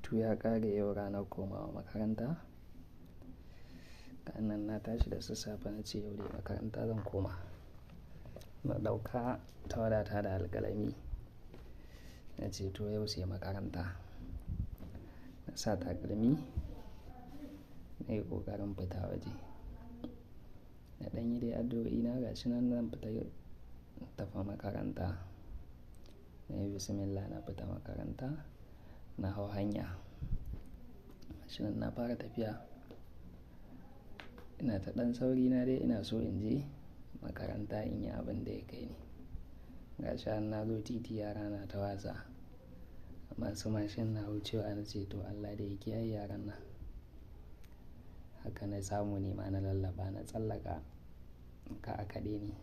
Rubutu ya ƙare yau ranar komawa makaranta. Nan na tashi da sassafe na ce yau dai makaranta zan koma. Na ɗauka tawadata da alƙalami na ce to yau sai makaranta. Na sa takalmi na yi ƙoƙarin fita waje. Na ɗan yi dai addu'o'i na gashi nan zan fita tafi makaranta. Na yi bismillah na fita makaranta. Na hau hanya. Gashi nan na fara tafiya. Ina ta ɗan sauri na dai ina so in je makaranta in yi abin da ya kai ni. Gashi har na zo titi yara na ta wasa. Masu mashin na wucewa na ce to Allah dai ya kiyaye yaran nan. Haka na samu nima na lallaɓa na tsallaka ka a kaɗe ni.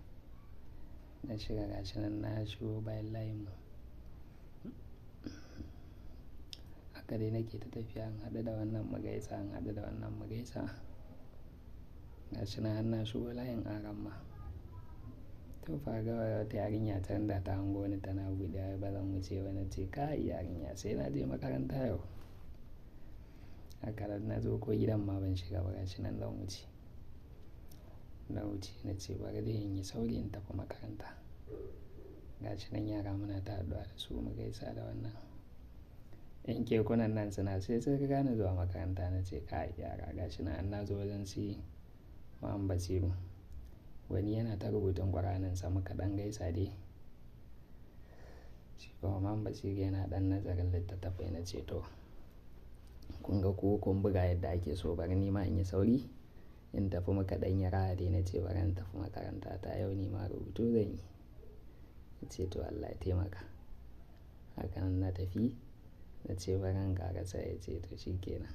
Na shiga gashi nan na shigo bayan layinmu. Haka dai nake ta tafiya in haɗu da wannan mu gaisa in haɗu da wannan mu gaisa. Gashi nan har na shigo layin Aramma. To fa kawai wata yarinya can da ta hango ni tana buɗewa ba zan wuce ba na ce kai yarinya sai na je makaranta yau. Haka nan na zo ko gidan ma ban shiga ba gashi nan zan wuce. Na wuce na ce bari dai in yi sauri in tafi makaranta. Gashi nan yara muna ta haɗuwa da su mu gaisa da wannan. Yan kekunan nan suna sai suka riga ni zuwa makaranta na ce kai yara gashi nan na zo wajen su Malam Basiru. Wani yana ta rubutun ƙuraninsa muka ɗan gaisa dai. Shi kuma Malam Basiru yana ɗan nazarin littattafai na ce to kun ga ku kun buga yadda ake so bari nima in yi sauri in tafi muka ɗan yi raha dai na ce bari in tafi makaranta ta yau nima rubutu zan yi. Na ce to Allah ya taimaka. Haka nan na tafi na ce bari in ƙarasa ya ce to shi ke nan.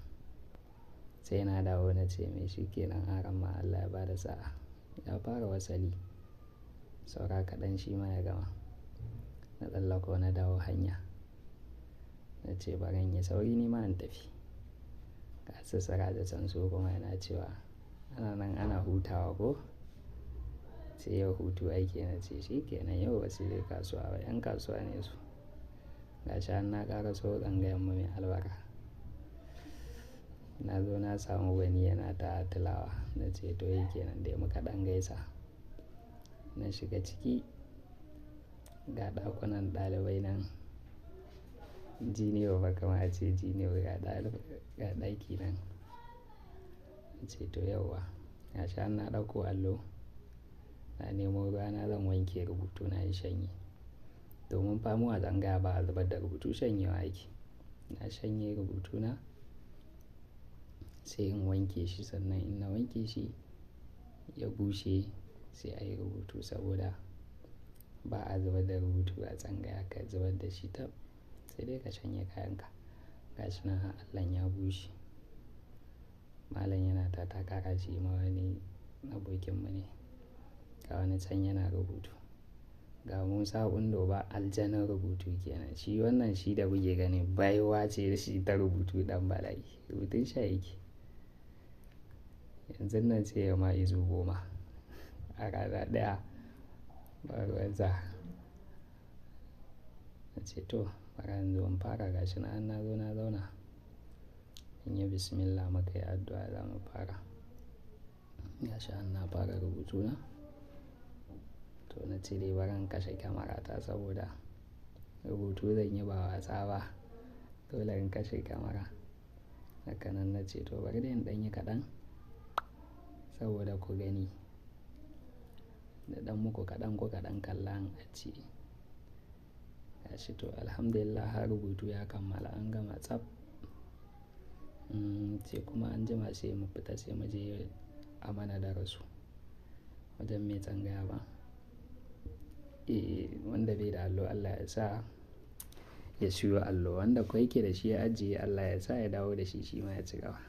Sai na dawo na ce mai shi ke nan Aramma Allah ya bada sa'a. Ya fara wasali. Saura kaɗan shi ma ya gama. Na tsallako na dawo hanya. Na ce bari in yi sauri nima in tafi. Ga su Sirajo can su kuma yana cewa ana nan ana hutawa ko? Sai yau hutu ake na ce shi ke nan yau ba su je kasuwa ba 'yan kasuwa ne su. Gashi har na ƙaraso tsangayan mu mai albarka. Na zo na samu wani yana ta tilawa na ce to yake nan dai muka ɗan gaisa. Na shiga ciki ga ɗakunan ɗalibai nan. Jiniyo ba kama a ce jiniyo ga ɗaki nan. Na ce to yauwa. Gashi har na ɗauko allo. Na nemo ruwa na zan wanke rubutu na in shanye. Domin fa mu a tsangaya ba a zubar da rubutu shanyewa ake. Na shanye rubutuna sai in wanke shi sannan in na wanke shi ya bushe sai a yi rubutu saboda ba a zubar da rubutu a tsangaya ka zubar da shi tab sai dai ka shanye kayanka. Gashi nan har allon ya bushe. Malam yana ta takara shi ma wani abokinmu ne. Ga wani can yana rubutu. Ga Musa Undo ba aljanar rubutu kenan. Shi wannan shi da kuke gani baiwa ce shi ta rubutu ɗan bala'i. Rubutun sha yake. Yanzun nan sai ya ma izu 10 a rana ɗaya. Ba ruwan sa. Na ce to bari in zo in fara gashi nan na zo na zauna. In yi bismillah muka yi addu'a za mu fara. Gashi har na fara rubutuna. To na ce dai bari in kashe kyamarata saboda rubutu zan yi ba wasa ba. Dole in kashe kyamara. Haka nan na ce to bari dai in ɗan yi kaɗan saboda ku gani. Da ɗan muku kaɗan ku kaɗan kalla in ajiye. Gashi to Alhamdulillah har rubutu ya kammala an gama tsaf. Sai kuma anjima sai mu fita sai mu je a mana darasu. Wajen mai tsangaya ba. Wanda bai da allo Allah ya sa ya siyo allo. Wanda kuwa yake da shi ya ajiye Allah ya sa ya dawo da shi shi ma ya ci gaba.